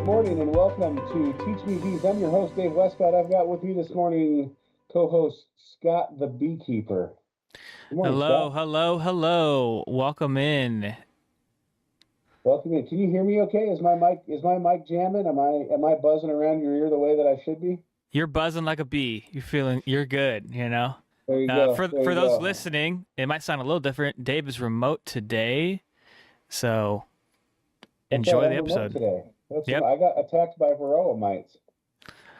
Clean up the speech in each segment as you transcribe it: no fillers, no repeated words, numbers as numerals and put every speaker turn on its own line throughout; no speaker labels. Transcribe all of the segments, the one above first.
good morning, and welcome to Teach Me Bees. I'm your host, Dave Wescott. I've got with me this morning co-host Scott the Beekeeper. Good morning,
Hello,
Scott.
hello. Welcome in.
Welcome in. Can you hear me okay? Is my mic jamming? Am I buzzing around your ear the way that I should be?
You're buzzing like a bee. You're good, you know?
There you go.
For
There
for
you
those
go.
listening, it might sound a little different. Dave is remote today, so
That's right.
enjoy the
I'm remote
episode.
today.
Yep,
I got attacked by varroa mites.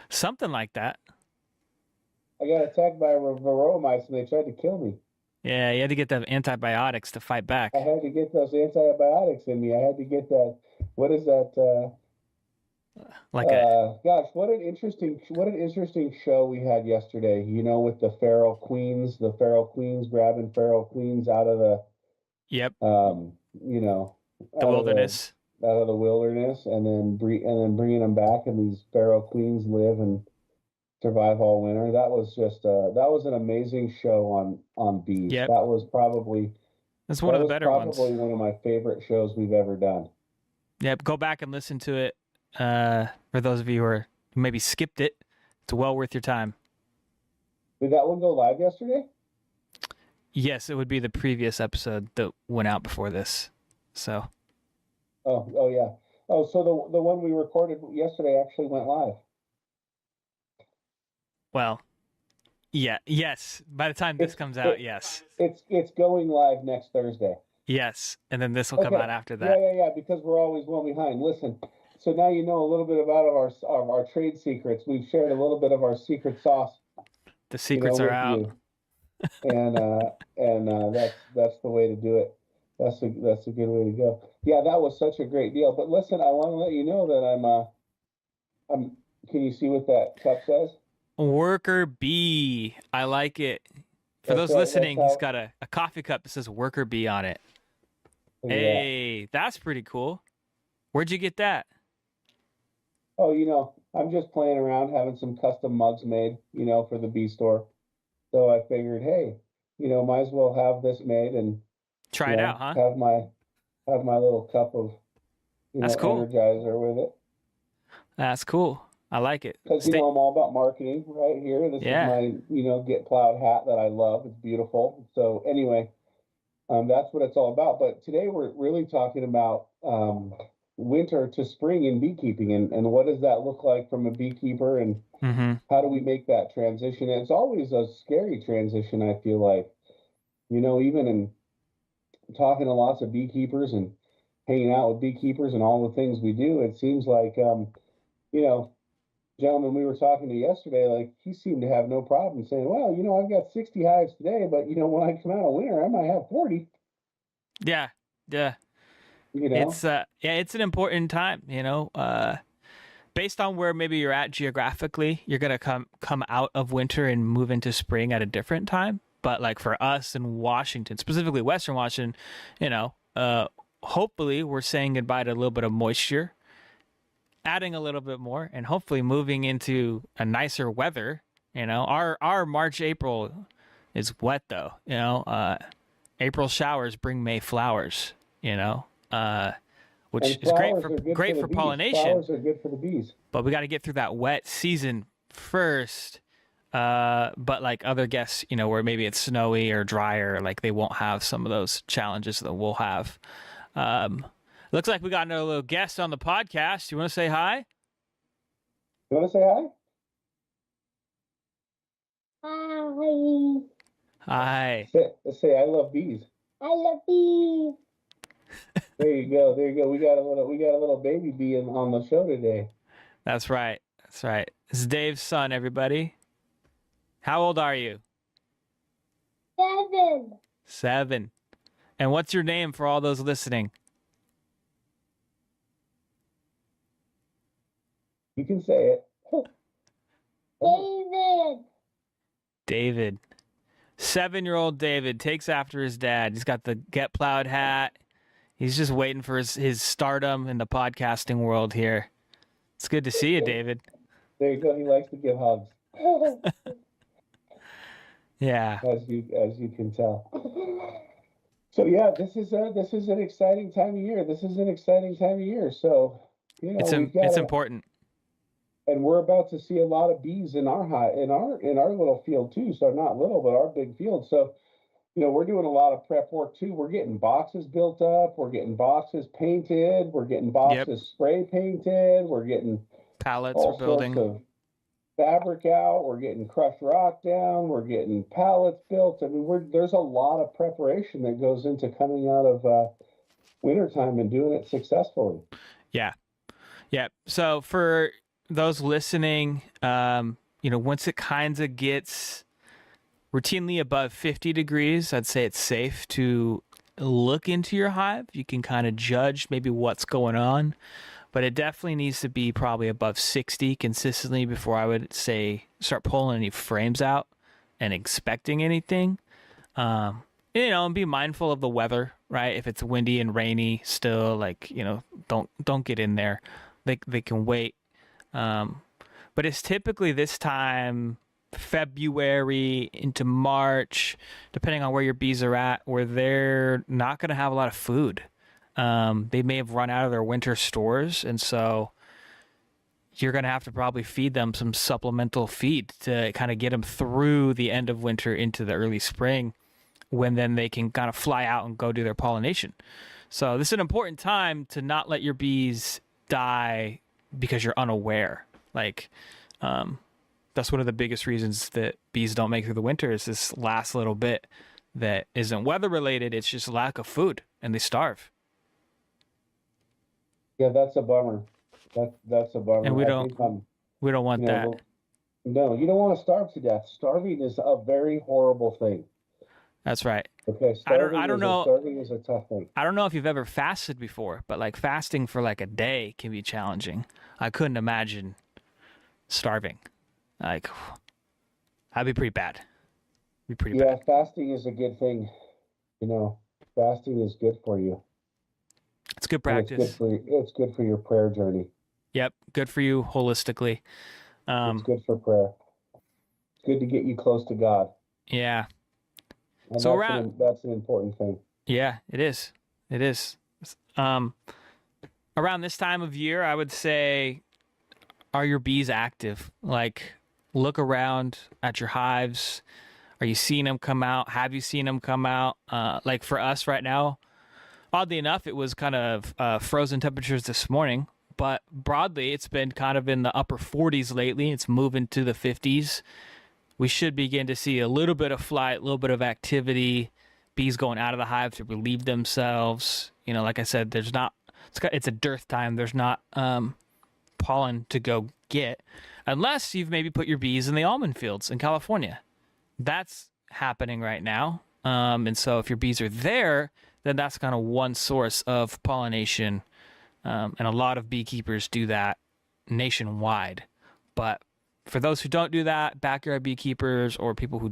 something like that.
I got attacked by varroa mites, and they tried to kill me.
Yeah, you had to get the antibiotics to fight
I
back.
had to get those antibiotics in me. I had to get that. What is that?
Like a
Gosh, what an interesting show we had yesterday. With the feral queens grabbing feral queens out of
yep,
the,
the
out of
wilderness.
the wilderness, and then bringing them back, and these feral queens live and survive all winter. That was an amazing show on bees.
Yep, that's one
That
of the
was
better ones.
probably one of my favorite shows we've ever done.
Yep, go back and listen to it. For those of you who maybe skipped it, it's well worth your time.
Did that one go live yesterday?
Yes, it would be the previous episode that went out before this. So,
Oh yeah. Oh, so the one we recorded yesterday actually went live.
well, yeah, yes. By the time this
It's
comes out,
it
yes.
it's going live next Thursday.
Yes. And then this will come
Okay.
out after
Yeah,
that.
yeah, yeah. Because we're always one behind. Listen. So now you know a little bit about our trade secrets. We've shared a little bit of our secret sauce,
The secrets are
with
out.
you, and that's the way to do it. That's a good way to go. Yeah, that was such a great deal. But listen, I want to let you know that I'm. Can you see what that cup says?
Worker bee. I like it. For
That's
those
right. That's
listening, he's
how.
got a coffee cup that says worker bee on it.
Look at that.
Hey, that's pretty cool. Where'd you get that?
Oh, I'm just playing around, having some custom mugs made, for the bee store. So I figured, hey, might as well have this made and,
Try it out, huh?
have my little cup of,
That's cool.
Energizer with it.
That's cool. I like it.
Because,
Stay.
I'm all about marketing right here. This is
Yeah.
my, Get Plowed hat that I love. It's beautiful. So anyway, that's what it's all about. But today we're really talking about winter to spring in beekeeping, and what does that look like from a beekeeper, and
Mm-hmm.
how do we make that transition? And it's always a scary transition, I feel like, even in talking to lots of beekeepers and hanging out with beekeepers and all the things we do, it seems like, you know, gentleman we were talking to yesterday, like he seemed to have no problem saying, well, I've got 60 hives today, but when I come out of winter, I might have 40,
Yeah. Yeah.
you know?
It's an important time, based on where maybe you're at geographically, you're gonna come out of winter and move into spring at a different time. But like for us in Washington, specifically Western Washington, you know, hopefully we're saying goodbye to a little bit of moisture, adding a little bit more, and hopefully moving into a nicer weather. Our March April is wet though. April showers bring May flowers. You know, which
And
is great
flowers
for
are good for
great
the
for
bees.
pollination.
Flowers are good for the bees.
But we got to get through that wet season first. But like other guests, where maybe it's snowy or drier, like they won't have some of those challenges that we'll have. Um, Looks like we got another little guest on the podcast. You want to say hi?
You want to say hi?
Hi.
Hi.
Say, I love bees.
I love you.
There you go. There you go. We got a little baby bee on the show today.
That's right. That's right. This is Dave's son, everybody. How old are you?
7.
7. And what's your name for all those listening?
You can say it.
David.
David. 7-year-old David takes after his dad. He's got the Get Plowed hat. He's just waiting for his stardom in the podcasting world here. It's good to see you, David.
There you go. He likes to give hugs,
Yeah.
as you can tell. So yeah, this is an exciting time of year. So we've got
it's
to,
important.
and we're about to see a lot of bees in our little field too. So not little, but our big field. So, we're doing a lot of prep work too. We're getting boxes built up. We're getting boxes painted. We're getting
Yep.
boxes spray painted. We're getting
Pallets are
all sorts
building.
of fabric out. We're getting crushed rock down. We're getting pallets built. I mean, there's a lot of preparation that goes into coming out of wintertime and doing it successfully.
Yeah. Yeah. So for those listening, once it kind of gets routinely above 50 degrees, I'd say it's safe to look into your hive. You can kind of judge maybe what's going on, but it definitely needs to be probably above 60 consistently before I would say start pulling any frames out and expecting anything. And be mindful of the weather, right? If it's windy and rainy still, don't get in there. They can wait. But it's typically this time, February into March, depending on where your bees are at, where they're not going to have a lot of food. They may have run out of their winter stores, and so you're going to have to probably feed them some supplemental feed to kind of get them through the end of winter into the early spring, when then they can kind of fly out and go do their pollination. So this is an important time to not let your bees die because you're unaware. That's one of the biggest reasons that bees don't make through the winter, is this last little bit that isn't weather related. It's just lack of food, and they starve.
Yeah, that's a bummer. That's a bummer.
And we
I
don't
think
we don't want that.
No, you don't want to starve to death. Starving is a very horrible thing.
That's right.
Okay, starving is a tough thing.
I don't know if you've ever fasted before, but fasting for a day can be challenging. I couldn't imagine starving. That'd be pretty bad.
Yeah, fasting is a good thing. Fasting is good for you.
It's good practice.
It's good for your prayer journey.
Yep, good for you holistically.
It's good for prayer. It's good to get you close to God.
Yeah.
And
so
that's an important thing.
Yeah, it is. It is. Around this time of year, I would say, are your bees active? Look around at your hives. Are you seeing them come out? Have you seen them come out? For us right now, oddly enough, it was kind of frozen temperatures this morning, but broadly, it's been kind of in the upper 40s lately. It's moving to the 50s. We should begin to see a little bit of flight, a little bit of activity, bees going out of the hive to relieve themselves. Like I said, it's a dearth time. There's not pollen to go get, unless you've maybe put your bees in the almond fields in California. That's happening right now. And so if your bees are there, then that's kind of one source of pollination. And a lot of beekeepers do that nationwide. But for those who don't do that, backyard beekeepers or people who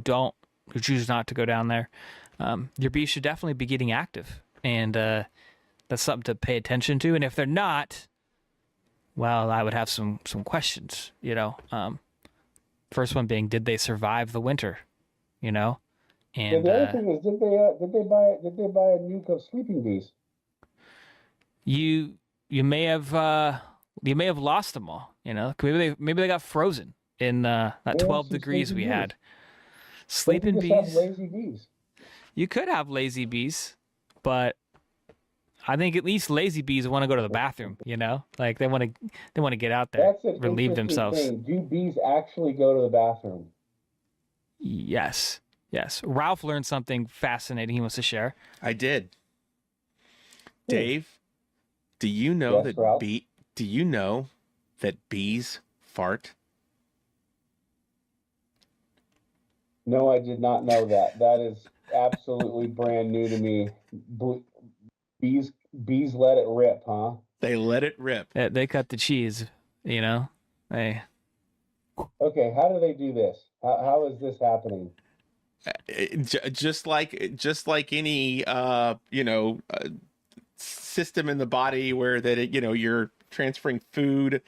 choose not to go down there, your bees should definitely be getting active. And that's something to pay attention to. And if they're not, well, I would have some questions, First one being, did they survive the winter? And
the other thing is, did they buy a nuke of sleeping bees?
You may have lost them all. Maybe they got frozen in that 12 degrees we had. Sleeping bees.
Have lazy bees.
You could have lazy bees, but I think at least lazy bees want to go to the bathroom. They want to get out there, relieve themselves.
Thing. Do bees actually go to the bathroom?
Yes. Ralph learned something fascinating he wants to share.
I did. Dave, do you know do you know that bees fart?
No, I did not know that. That is absolutely brand new to me. Bees let it rip, huh?
They let it rip.
They cut the cheese, They.
Okay, how do they do this? How is this happening?
Just like any system in the body where you're transferring food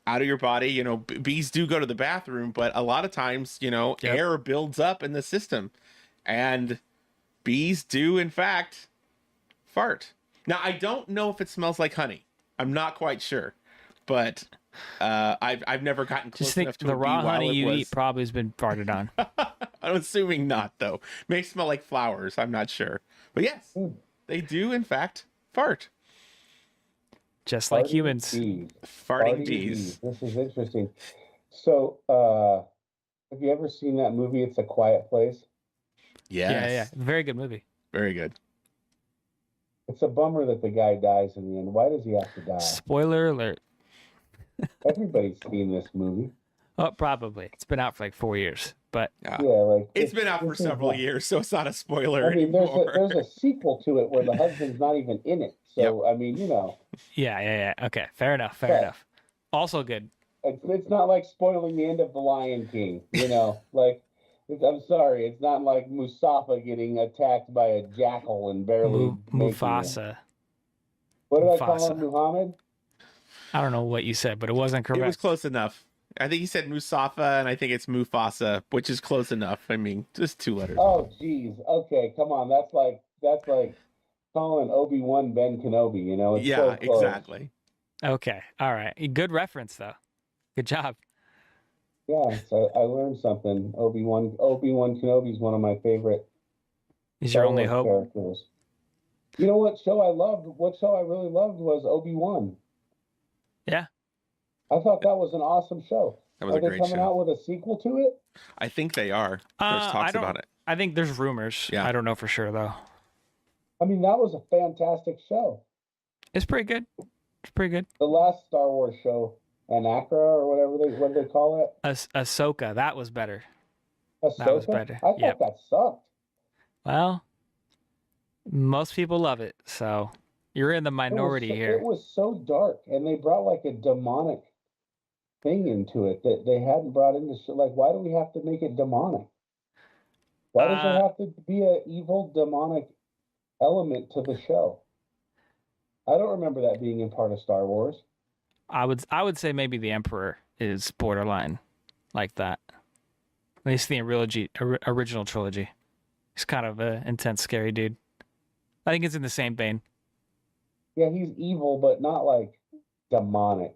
out of your body. Bees do go to the bathroom, but a lot of times air builds up in the system, and bees do in fact fart. Now, I don't know if it smells like honey. I'm not quite sure, but I've never gotten close
Just think
enough to
the
a bee
raw
while
honey
it
you
was.
eat probably has been farted on.
I'm assuming not, though. May smell like flowers. I'm not sure, but yes, they do in fact fart.
Just like
Farting
humans.
bees.
Farting bees.
This is interesting. So, have you ever seen that movie, It's a Quiet Place?
Yes.
Yeah. Very good movie.
Very good.
It's a bummer that the guy dies in the end. Why does he have to die?
Spoiler alert.
Everybody's seen this movie.
Oh, probably. It's been out for like 4 years, but
Yeah.
Yeah, like
It's been out for
this is
several
not-
years, so it's not a spoiler
I mean,
anymore.
there's a sequel to it where the husband's not even in it. So I mean,
yeah. Okay, fair enough.
But-
Also good.
it's not like spoiling the end of The Lion King. Like I'm sorry, it's not like Mustafa getting attacked by a jackal and barely making it.
Mufasa.
What did I call
Mufasa.
him, Muhammad?
I don't know what you said, but it wasn't correct.
It was close enough. I think he said Musafa, and I think it's Mufasa, which is close enough. I mean, just 2 letters.
Oh, geez. Okay, come on. That's like calling Obi-Wan Ben Kenobi. It's
Yeah,
so close.
exactly.
Okay. All right. Good reference though. Good job.
Yeah, so I learned something. Obi-Wan Kenobi is one of my favorite
Is your
Star
only
Wars
hope.
characters. You know what show I loved? What show I really loved was Obi-Wan.
Yeah.
I thought that was an awesome show.
That was
Are
a
they
great
coming
show.
out with a sequel to it?
I think they are. There's
I
talks
don't-
about it.
I think there's rumors.
Yeah.
I don't know for sure though.
I mean, that was a fantastic show.
It's pretty good. It's pretty good.
The last Star Wars show, Anakra or what do they call it?
Ahsoka, that was better.
Ahsoka?
That was better.
I thought
Yep.
that sucked.
Well, most people love it, so you're in the minority
It
here.
was so dark, and they brought like a demonic thing into it that they hadn't brought into like, why do we have to make it demonic? Why does there have to be an evil demonic element to the show? I don't remember that being in part of Star Wars.
I would say maybe the Emperor is borderline like that. At least the original trilogy. He's kind of an intense, scary dude. I think it's in the same vein.
Yeah, he's evil, but not like demonic.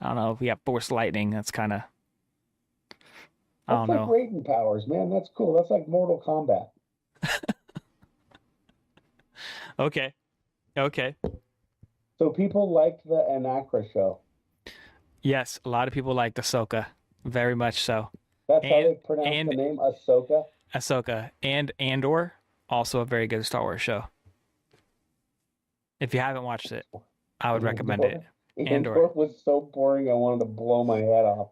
I don't know if we have Force lightning. That's kind of. I
That's
don't
like
know.
Raiden powers, man. That's cool. That's like Mortal Kombat.
Okay.
So people liked the Anakra show.
Yes, a lot of people like Ahsoka. Very much so.
That's how they pronounce
and-
the name, Ahsoka.
Ahsoka and Andor, also a very good Star Wars show. If you haven't watched it, I would recommend it.
Andor was so boring, I wanted to blow my head off.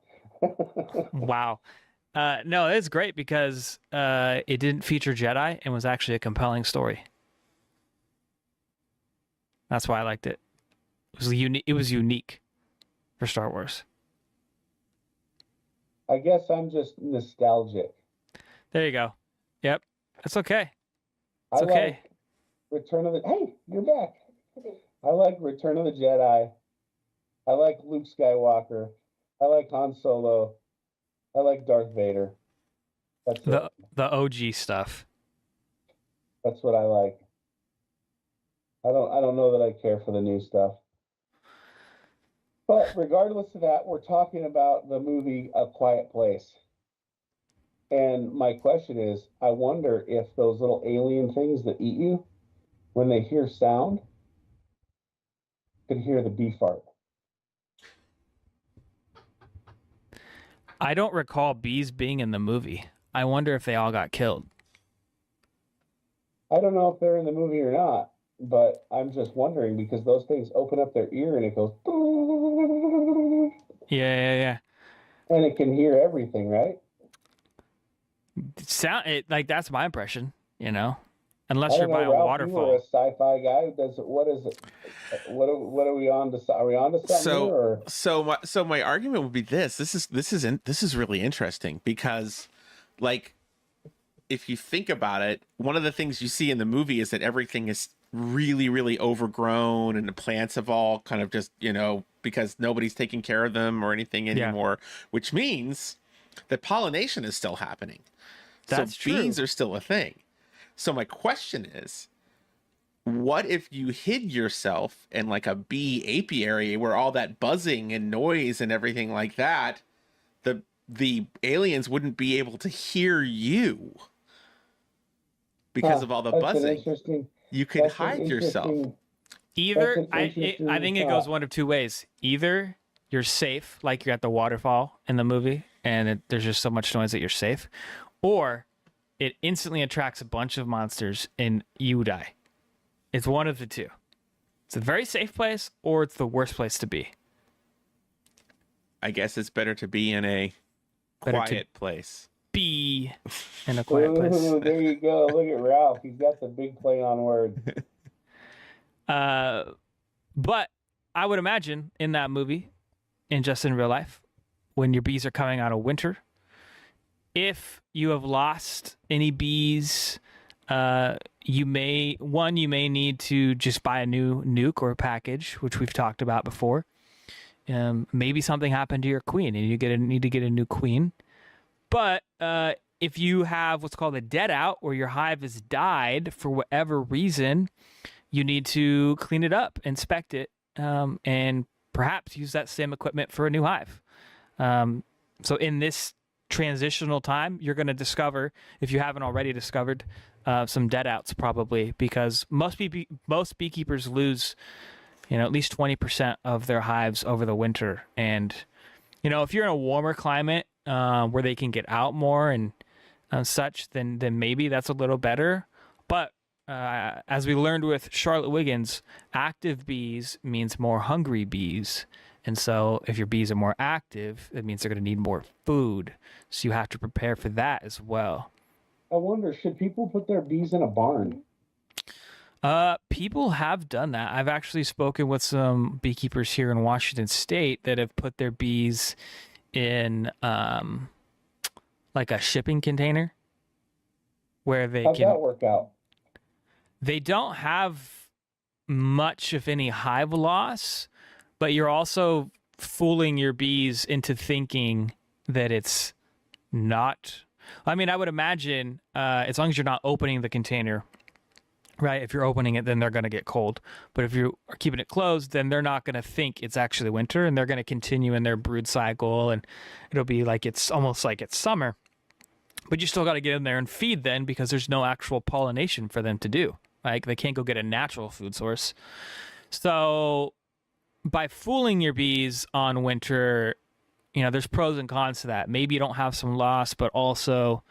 Wow. No, it's great because it didn't feature Jedi and was actually a compelling story. That's why I liked it. It was unique. It was unique for Star Wars.
I guess I'm just nostalgic.
There you go. Yep, that's okay.
I
It's okay.
like Return of the. Hey, you're back. I like Return of the Jedi. I like Luke Skywalker. I like Han Solo. I like Darth Vader. That's it.
The OG stuff.
That's what I like. I don't know that I care for the new stuff. But regardless of that, we're talking about the movie A Quiet Place. And my question is, I wonder if those little alien things that eat you, when they hear sound, could hear the bee fart.
I don't recall bees being in the movie. I wonder if they all got killed.
I don't know if they're in the movie or not, but I'm just wondering because those things open up their ear and it goes,
Yeah.
and it can hear everything, right?
That's my impression, unless
I
you're
don't
by
know,
a
Ralph,
waterfall.
You were a sci-fi guy. What is it? What are we on to? Are we on to something here, or?
So my argument would be this. This is really interesting because, like, if you think about it, one of the things you see in the movie is that everything is really, really overgrown and the plants have all kind of just, because nobody's taking care of them or anything anymore, which means that pollination is still happening.
That's
so
true.
bees are still a thing. So my question is, what if you hid yourself in like a bee apiary where all that buzzing and noise and everything like that, the aliens wouldn't be able to hear you because of all the
that's an
buzzing.
interesting.
You could
That's an
hide yourself.
interesting.
Either
That's an
I
interesting
think it
thought.
goes one of two ways. Either you're safe, like you're at the waterfall in the movie, and there's just so much noise that you're safe, or it instantly attracts a bunch of monsters and you die. It's one of the two. It's a very safe place, or it's the worst place to be.
I guess it's better to be in a
Better to
quiet place.
Be in a quiet place.
Ooh, there you go. Look at Ralph. He's got the big play on words.
But I would imagine in that movie, and just in real life, when your bees are coming out of winter, if you have lost any bees, you may need to just buy a new nuke or package, which we've talked about before. Maybe something happened to your queen and you need to get a new queen. But if you have what's called a dead out, or your hive has died for whatever reason, you need to clean it up, inspect it, and perhaps use that same equipment for a new hive. So in this transitional time, you're going to discover, if you haven't already discovered, some dead outs probably, because most beekeepers lose, at least 20% of their hives over the winter. And, if you're in a warmer climate where they can get out more and such, then maybe that's a little better. But as we learned with Charlotte Wiggins, active bees means more hungry bees. And so if your bees are more active, it means they're going to need more food. So you have to prepare for that as well.
I wonder, should people put their bees in a barn?
People have done that. I've actually spoken with some beekeepers here in Washington State that have put their bees in like a shipping container where they
How'd that work out?
They don't have much, if any, hive loss, but you're also fooling your bees into thinking that it's not. I mean, I would imagine as long as you're not opening the container, right? If you're opening it, then they're going to get cold. But if you are keeping it closed, then they're not going to think it's actually winter, and they're going to continue in their brood cycle, and it'll be like it's almost like it's summer. But you still got to get in there and feed then, because there's no actual pollination for them to do. Like they can't go get a natural food source. So by fooling your bees on winter, there's pros and cons to that. Maybe you don't have some loss, but also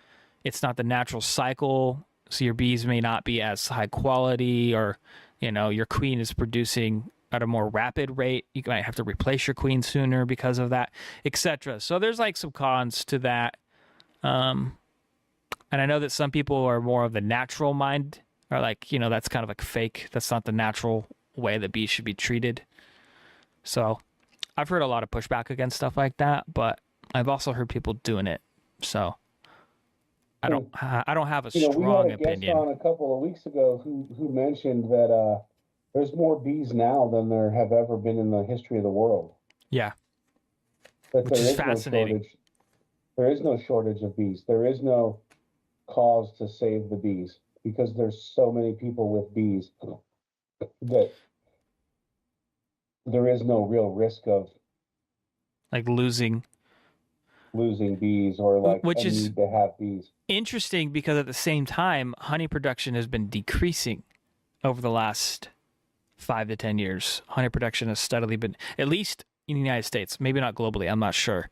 it's not the natural cycle. So your bees may not be as high quality, or, your queen is producing at a more rapid rate. You might have to replace your queen sooner because of that, etc. So there's like some cons to that. And I know that some people are more of the natural mind, or like, that's kind of like fake. That's not the natural way that bees should be treated. So I've heard a lot of pushback against stuff like that, but I've also heard people doing it. So I don't have a strong
we had a
opinion.
guest on a couple of weeks ago who mentioned that there's more bees now than there have ever been in the history of the world.
Yeah.
But
Which is fascinating.
There is no shortage of bees. There is no cause to save the bees, because there's so many people with bees that there is no real risk of
like losing
bees, or like
which
a
is
need to have bees.
Interesting, because at the same time, honey production has been decreasing over the last 5 to 10 years. Honey production has steadily been, at least in the United States, maybe not globally, I'm not sure,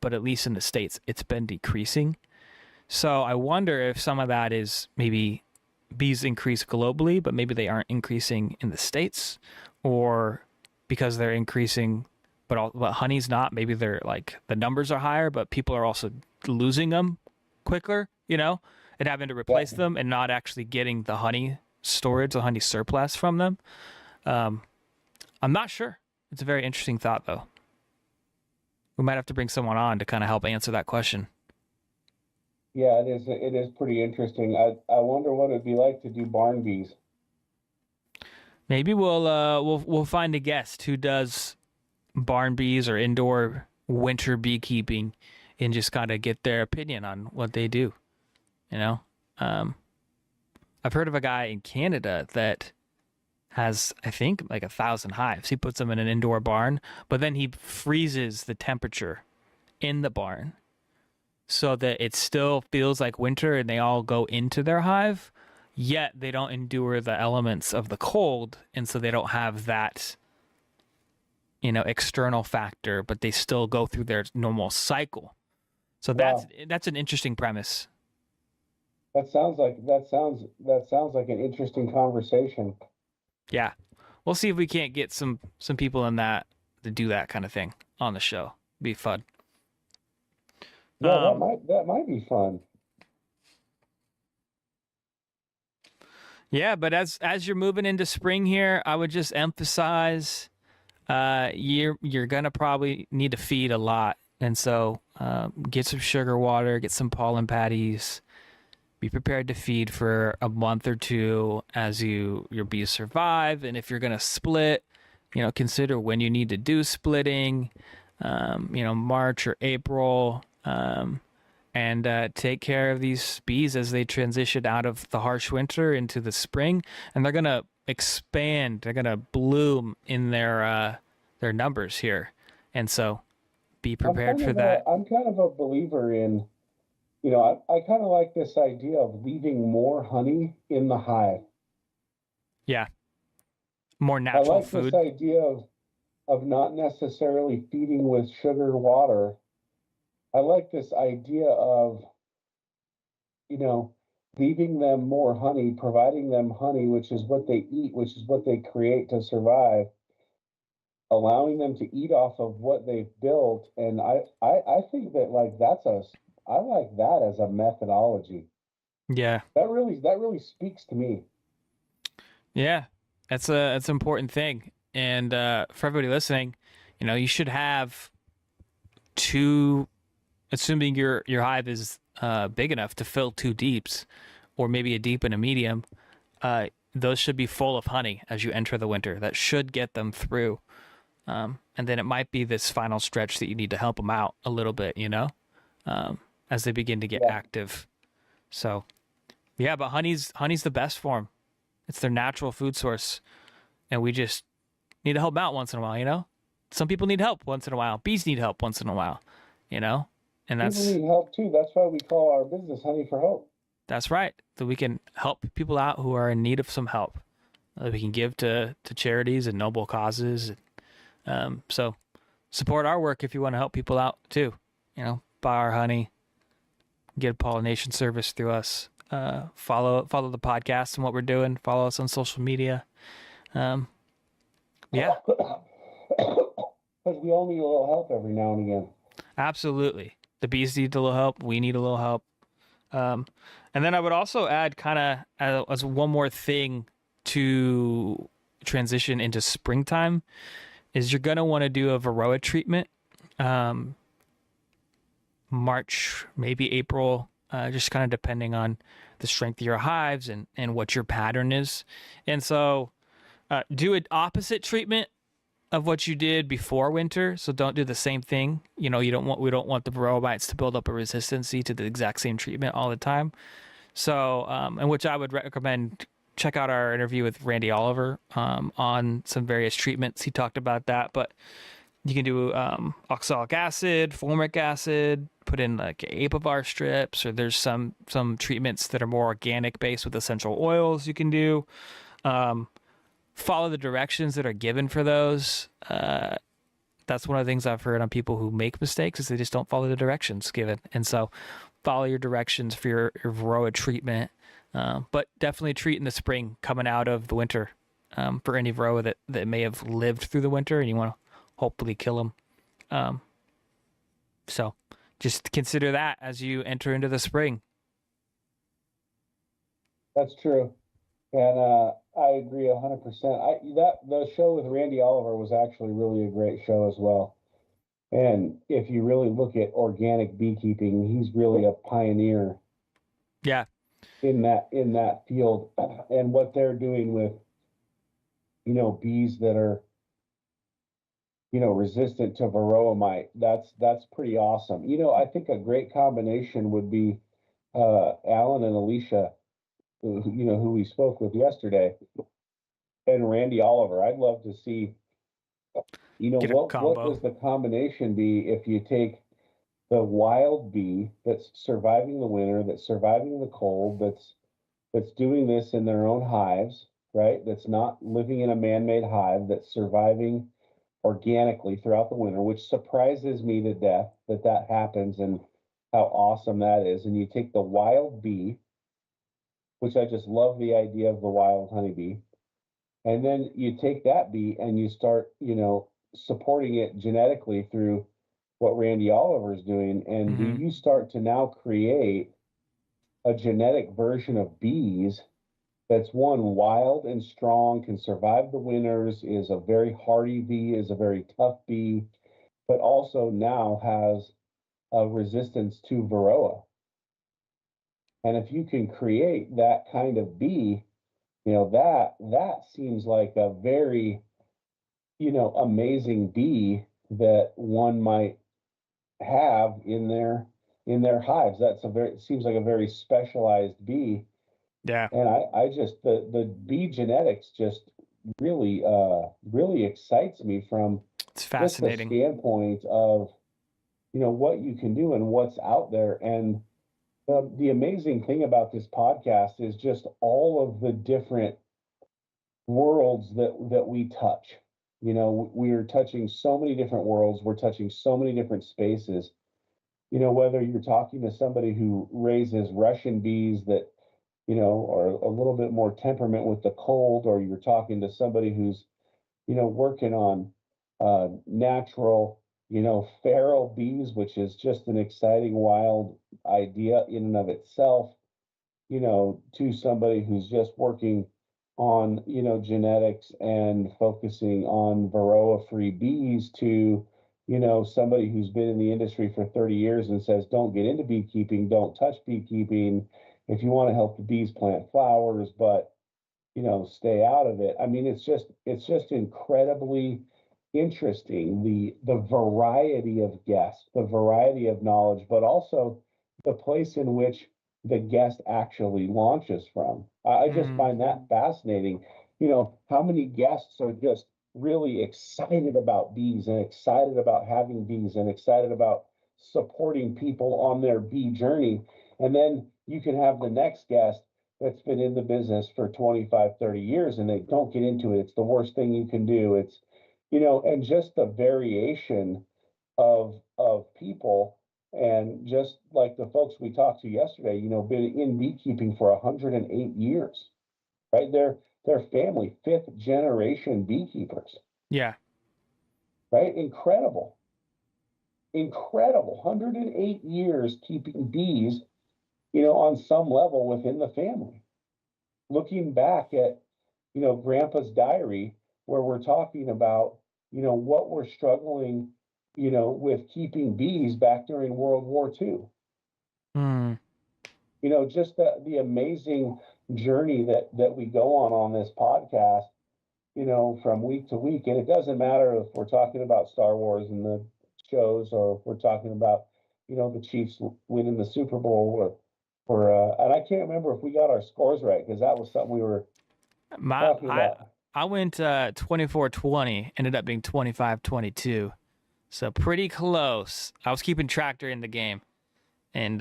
but at least in the States, it's been decreasing. So I wonder if some of that is maybe bees increase globally, but maybe they aren't increasing in the States, or because they're increasing, but honey's not. Maybe they're like the numbers are higher, but people are also losing them quicker, and having to replace them and not actually getting the honey storage, the honey surplus from them. I'm not sure. It's a very interesting thought, though. We might have to bring someone on to kind of help answer that question.
Yeah, it is pretty interesting. I wonder what it'd be like to do barn bees.
Maybe we'll find a guest who does barn bees or indoor winter beekeeping, and just kind of get their opinion on what they do. I've heard of a guy in Canada that has, I think, like 1,000 hives. He puts them in an indoor barn, but then he freezes the temperature in the barn so that it still feels like winter and they all go into their hive, yet they don't endure the elements of the cold, and so they don't have that, external factor, but they still go through their normal cycle. So
Wow.
that's an interesting premise.
That sounds like an interesting conversation.
Yeah. We'll see if we can't get some people in that to do that kind of thing on the show. Be fun.
Yeah,
Um,
that might be fun.
yeah, but as you're moving into spring here, I would just emphasize you're gonna probably need to feed a lot, and so get some sugar water, get some pollen patties. Be prepared to feed for a month or two as your bees survive, and if you're gonna split, consider when you need to do splitting. March or April, and take care of these bees as they transition out of the harsh winter into the spring, and they're gonna expand. They're gonna bloom in their numbers here, and so be prepared for that.
I'm kind of a believer in, I kind of like this idea of leaving more honey in the hive.
Yeah, more
I
natural
like this
food.
idea of not necessarily feeding with sugar water. I like this idea of, you know, leaving them more honey, providing them honey, which is what they eat, which is what they create to survive, allowing them to eat off of what they've built. And I think that I like that as a methodology.
Yeah,
That really speaks to me.
yeah, that's an important thing. And for everybody listening, you should have two, assuming your hive is big enough to fill two deeps, or maybe a deep and a medium. Those should be full of honey as you enter the winter. That should get them through. And then it might be this final stretch that you need to help them out a little bit, as they begin to get
Yeah.
active. So, yeah, but honey's the best form. It's their natural food source, and we just need to help them out once in a while. Some people need help once in a while. Bees need help once in a while, and
People
that's
need help too. That's why we call our business Honey for Hope.
that's right. That we can help people out who are in need of some help. That we can give to charities and noble causes. So support our work if you want to help people out too. Buy our honey, get a pollination service through us. Follow the podcast and what we're doing. Follow us on social media. Yeah,
Because we all need a little help every now and again.
absolutely. The bees need a little help. We need a little help. And then I would also add, kind of as one more thing to transition into springtime, is you're going to want to do a varroa treatment. March, maybe April, just kind of depending on the strength of your hives and what your pattern is. And so do an opposite treatment of what you did before winter. So don't do the same thing. We don't want the varroa mites to build up a resistancy to the exact same treatment all the time. So, and which I would recommend, check out our interview with Randy Oliver on some various treatments. He talked about that, but you can do oxalic acid, fulmaric acid, put in like apivar strips, or there's some treatments that are more organic based with essential oils you can do. Follow the directions that are given for those. That's one of the things I've heard on people who make mistakes, is they just don't follow the directions given. And so follow your directions for your varroa treatment. But definitely treat in the spring coming out of the winter for any varroa that may have lived through the winter and you want to hopefully kill them. So just consider that as you enter into the spring.
That's true. And I agree 100%. The show with Randy Oliver was actually really a great show as well. And if you really look at organic beekeeping, he's really a pioneer
Yeah.
in that field, and what they're doing with bees that are resistant to varroa mite. That's pretty awesome. I think a great combination would be Alan and Alicia, who we spoke with yesterday. and Randy Oliver. I'd love to see,
Get a
what
combo.
does the combination be if you take the wild bee that's surviving the winter, that's surviving the cold, that's doing this in their own hives, right? That's not living in a man-made hive, that's surviving organically throughout the winter, which surprises me to death that that happens and how awesome that is. And you take the wild bee, which I just love the idea of the wild honeybee, and then you take that bee and you start, supporting it genetically through what Randy Oliver is doing. And
Hmm.
you start to now create a genetic version of bees that's one wild and strong, can survive the winters, is a very hardy bee, is a very tough bee, but also now has a resistance to Varroa. And if you can create that kind of bee, that seems like a very, amazing bee that one might have in their hives. It seems like a very specialized bee.
Yeah,
And I just the bee genetics just really excites me from
it's
just the
fascinating.
standpoint of what you can do and what's out there. And the amazing thing about this podcast is just all of the different worlds that we touch. We're touching so many different worlds, we're touching so many different spaces. Whether you're talking to somebody who raises Russian bees that are a little bit more temperament with the cold, or you're talking to somebody who's working on natural, feral bees, which is just an exciting, wild idea in and of itself, to somebody who's just working on, genetics and focusing on Varroa-free bees, to, somebody who's been in the industry for 30 years and says, don't get into beekeeping, don't touch beekeeping. If you want to help the bees plant flowers, but stay out of it. I mean, it's just incredibly interesting, the variety of guests, the variety of knowledge, but also the place in which the guest actually launches from. I just
Mm,
find that fascinating. How many guests are just really excited about bees and excited about having bees and excited about supporting people on their bee journey. And then you can have the next guest that's been in the business for 25, 30 years, and they don't get into it. It's the worst thing you can do. And just the variation of people, and just like the folks we talked to yesterday, been in beekeeping for 108 years, right? They're family, fifth generation beekeepers,
yeah.
right? Incredible. Incredible. 108 years keeping bees, on some level within the family. Looking back at, Grandpa's diary, where we're talking about, what we're struggling, with keeping bees back during World War II.
Mm,
Just the amazing journey that we go on this podcast, from week to week. And it doesn't matter if we're talking about Star Wars and the shows, or if we're talking about, the Chiefs winning the Super Bowl, and I can't remember if we got our scores right, because that was something we were
my
talking about.
I went 24-20, ended up being 25-22. So pretty close. I was keeping track during the game. And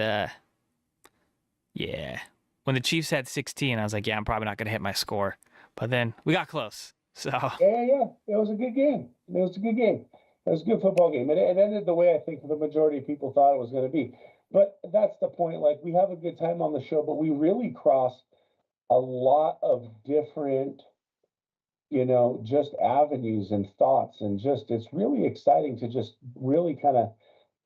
yeah. When the Chiefs had 16, I was like, yeah, I'm probably not going to hit my score. But then we got close. So,
Yeah. It was a good game. It was a good game. It was a good football game. It ended the way I think the majority of people thought it was going to be. But that's the point. Like, we have a good time on the show, but we really cross a lot of different, just avenues and thoughts. And just, it's really exciting to just really kind of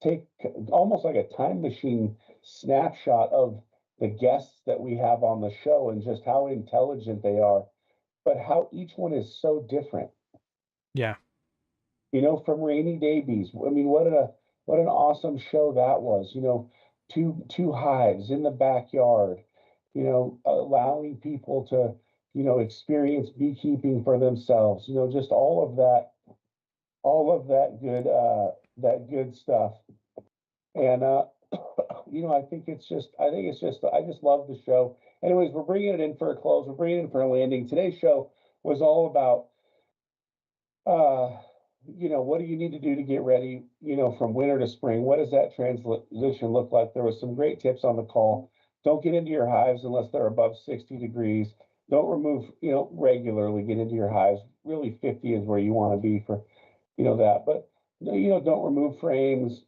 take almost like a time machine snapshot of the guests that we have on the show, and just how intelligent they are, but how each one is so different.
yeah.
From Rainy Day Bees. I mean, what an awesome show that was. Two hives in the backyard, allowing people to, experience beekeeping for themselves, just all of that good stuff. And I just love the show. Anyways, we're bringing it in for a close. We're bringing it in for a landing. Today's show was all about, what do you need to do to get ready, from winter to spring? What does that transition look like? There was some great tips on the call. Don't get into your hives unless they're above 60 degrees. Don't remove, regularly get into your hives. Really 50 is where you want to be for, that. But, don't remove frames,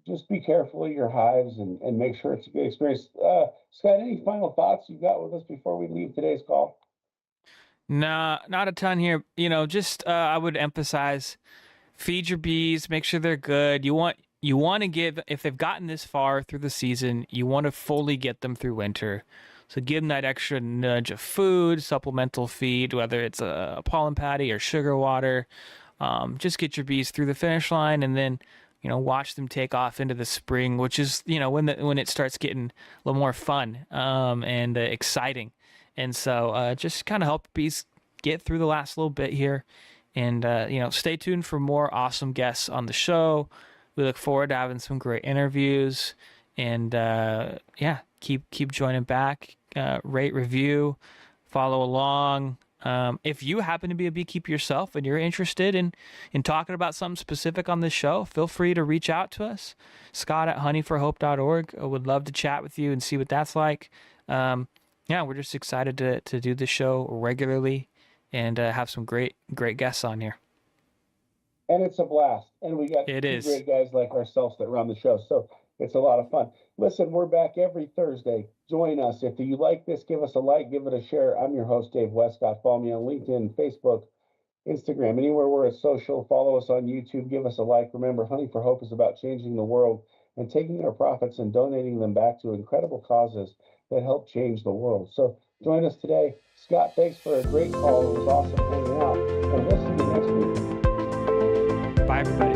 just be careful of your hives and make sure it's a good experience. Scott, any final thoughts you got with us before we leave today's call?
Nah, not a ton here. Just I would emphasize feed your bees, make sure they're good. You want to give, if they've gotten this far through the season, you want to fully get them through winter. So give them that extra nudge of food, supplemental feed, whether it's a pollen patty or sugar water. Just get your bees through the finish line, and then watch them take off into the spring, which is when it starts getting a little more fun and exciting. And so just kind of help bees get through the last little bit here. And, stay tuned for more awesome guests on the show. We look forward to having some great interviews. And, keep joining back. Rate, review, follow along. If you happen to be a beekeeper yourself and you're interested in talking about something specific on this show, feel free to reach out to us. Scott at honeyforhope.org. I would love to chat with you and see what that's like. We're just excited to do the show regularly and have some great guests on here.
And it's a blast. And we got
two
great guys like ourselves that run the show. So it's a lot of fun. Listen, we're back every Thursday. Join us. If you like this, give us a like, give it a share. I'm your host, Dave Wescott. Follow me on LinkedIn, Facebook, Instagram, anywhere we're social. Follow us on YouTube. Give us a like. Remember, Honey for Hope is about changing the world and taking our profits and donating them back to incredible causes that help change the world. So join us today. Scott, thanks for a great call. It was awesome hanging out. And we'll see you next week.
Bye, everybody.